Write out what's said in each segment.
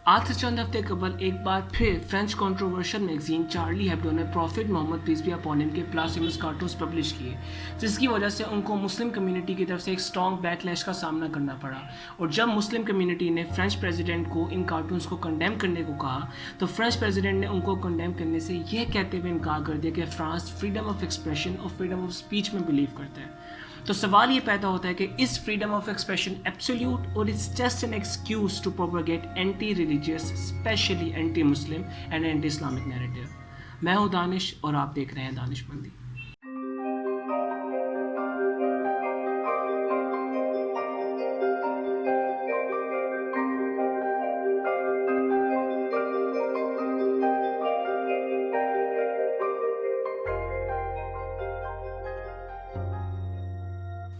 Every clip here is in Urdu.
آج سے چند ہفتے قبل ایک بار پھر French controversial magazine Charlie Hebdo نے prophet Muhammad peace be upon him کے بلاسفیمس کارٹونز پبلش کیے، جس کی وجہ سے ان کو مسلم کمیونٹی کی طرف سے ایک اسٹرانگ بیک لیش کا سامنا کرنا پڑا۔ اور جب مسلم کمیونٹی نے فرینچ پریزیڈنٹ کو ان کارٹونز کو کنڈیم کرنے کو کہا تو فرینچ پریزیڈنٹ نے ان کو کنڈیم کرنے سے یہ کہتے ہوئے انکار کر دیا کہ فرانس فریڈم آف ایکسپریشن اور فریڈم آف اسپیچ میں بلیو کرتا ہے۔ تو سوال یہ پیدا ہوتا ہے کہ اس فریڈم آف ایکسپریشن ایبسولوٹ اور it's just an excuse to propagate anti religious especially anti Muslim and anti Islamic narrative. میں ہوں دانش اور آپ دیکھ رہے ہیں دانش مندی۔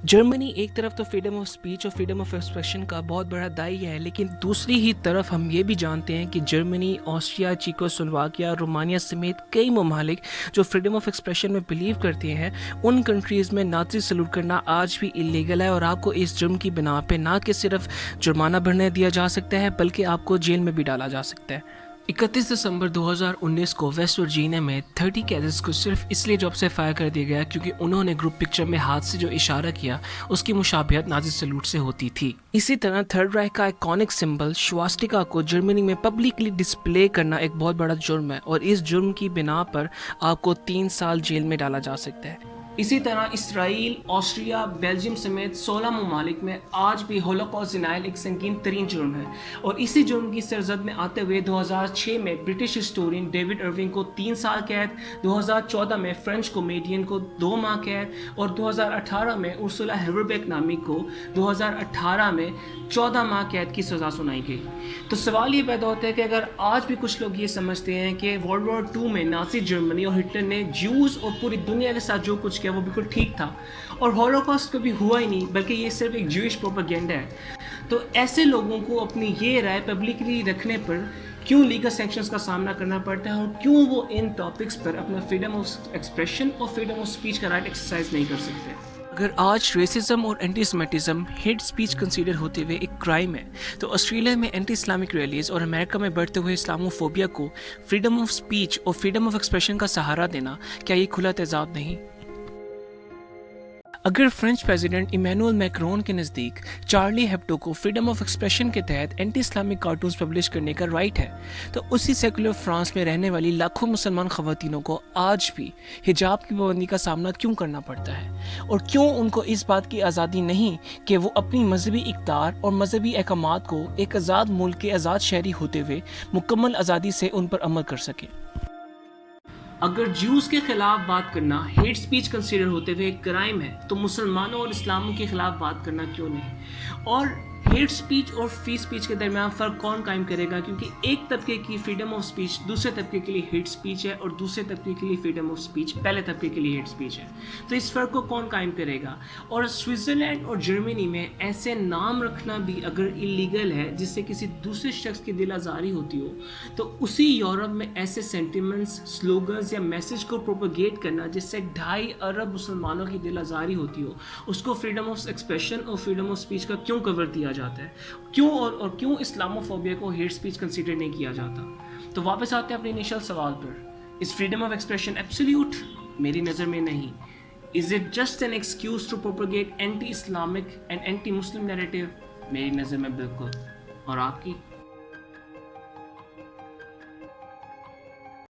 جرمنی ایک طرف تو فریڈم آف اسپیچ اور فریڈم آف ایکسپریشن کا بہت بڑا دائی ہے، لیکن دوسری ہی طرف ہم یہ بھی جانتے ہیں کہ جرمنی، آسٹریا، چیکو سلواکیا، رومانیہ سمیت کئی ممالک جو فریڈم آف ایکسپریشن میں بلیو کرتے ہیں، ان کنٹریز میں نازی سلوٹ کرنا آج بھی اللیگل ہے، اور آپ کو اس جرم کی بنا پہ نہ کہ صرف جرمانہ بھرنے دیا جا سکتا ہے بلکہ آپ کو جیل میں بھی ڈالا جا سکتا ہے۔ 31 دسمبر 2019 کو ویسٹ ورجینیا میں 30 کیڈٹس کو صرف اس لیے جاب سے فائر کر دیا گیا کیونکہ انہوں نے گروپ پکچر میں ہاتھ سے جو اشارہ کیا اس کی مشابہت نازی سلوٹ سے ہوتی تھی۔ اسی طرح تھرڈ رائخ کا آئیکونک سمبل شواسٹیکا کو جرمنی میں پبلکلی ڈسپلے کرنا ایک بہت بڑا جرم ہے، اور اس جرم کی بنا پر آپ کو 3 سال جیل میں ڈالا جا سکتا ہے۔ اسی طرح اسرائیل، آسٹریا، بیلجیم سمیت 16 ممالک میں آج بھی ہولوکاسٹ ڈینائل ایک سنگین ترین جرم ہے، اور اسی جرم کی سرزد میں آتے ہوئے 2006 میں برٹش ہسٹورین ڈیوڈ ارونگ کو 3 سال قید، 2014 میں فرینچ کامیڈین کو 2 ماہ قید، اور 2018 میں ارسولا ہیوربیک نامی کو 2018 میں 14 ماہ قید کی سزا سنائی گئی۔ تو سوال یہ پیدا ہوتا ہے کہ اگر آج بھی کچھ لوگ یہ سمجھتے ہیں کہ ورلڈ وار 2 میں نازی جرمنی اور ہٹلر نے جیوز اور پوری دنیا کے ساتھ جو کچھ کیا وہ بالکل ٹھیک تھا اور ہولوکاسٹ کبھی ہوا ہی نہیں بلکہ یہ صرف ایک جوئش پروپیگنڈا ہے، تو ایسے لوگوں کو اپنی یہ رائے پبلکلی رکھنے پر کیوں لیگل سینکشنز کا سامنا کرنا پڑتا ہے، اور کیوں وہ ان ٹاپکس پر اپنا فریڈم آف ایکسپریشن اور فریڈم آف اسپیچ کا رائٹ ایکسرسائز نہیں کر سکتے؟ اگر آج ریسزم اور anti Semitism hate speech consider ہوتے ہوئے ایک کرائم ہے، تو آسٹریلیا میں اینٹی اسلامک ریلیز اور امریکہ میں بڑھتے ہوئے اسلاموفوبیا کو فریڈم آف اسپیچ اور فریڈم آف ایکسپریشن کا سہارا دینا کیا یہ کھلا تضاد نہیں؟ اگر فرینچ پریزیڈنٹ ایمینوئل میکرون کے نزدیک چارلی ہیبڈو کو فریڈم آف ایکسپریشن کے تحت اینٹی اسلامک کارٹونز پبلش کرنے کا رائٹ ہے، تو اسی سیکولر فرانس میں رہنے والی لاکھوں مسلمان خواتینوں کو آج بھی حجاب کی پابندی کا سامنا کیوں کرنا پڑتا ہے، اور کیوں ان کو اس بات کی آزادی نہیں کہ وہ اپنی مذہبی اقدار اور مذہبی احکامات کو ایک آزاد ملک کے آزاد شہری ہوتے ہوئے مکمل آزادی سے ان پر عمل کر سکیں؟ اگر جیوز کے خلاف بات کرنا ہیٹ سپیچ کنسیڈر ہوتے ہوئے ایک کرائم ہے، تو مسلمانوں اور اسلاموں کے خلاف بات کرنا کیوں نہیں؟ اور ہیٹ سپیچ اور فری سپیچ کے درمیان فرق کون قائم کرے گا؟ کیونکہ ایک طبقے کی فریڈم آف سپیچ دوسرے طبقے کے لیے ہیٹ سپیچ ہے، اور دوسرے طبقے کے لیے فریڈم آف سپیچ پہلے طبقے کے لیے ہیٹ سپیچ ہے۔ تو اس فرق کو کون قائم کرے گا؟ اور سوئٹزرلینڈ اور جرمنی میں ایسے نام رکھنا بھی اگر اللیگل ہے جس سے کسی دوسرے شخص کی دل آزاری ہوتی ہو، تو اسی یورپ میں ایسے سینٹیمنٹس، سلوگنز یا میسج کو پروپیگیٹ کرنا جس سے 2.5 ارب مسلمانوں کی دل آزاری ہوتی ہو، اس کو فریڈم آف ایکسپریشن اور فریڈم آف سپیچ کا کیوں کور دیا جاتا ہے؟ کیوں اور کیوں اسلاموفوبیا کو ہیٹ سپیچ کنسیڈر نہیں کیا جاتا؟ تو واپس آتے ہیں اپنے انیشل سوال پر، اس فریڈم آف ایکسپریشن ایبسلیوٹ؟ میری نظر میں نہیں۔ Is it just an excuse to propagate anti Islamic and anti Muslim narrative? میری نظر میں بالکل۔ اور آپ کی؟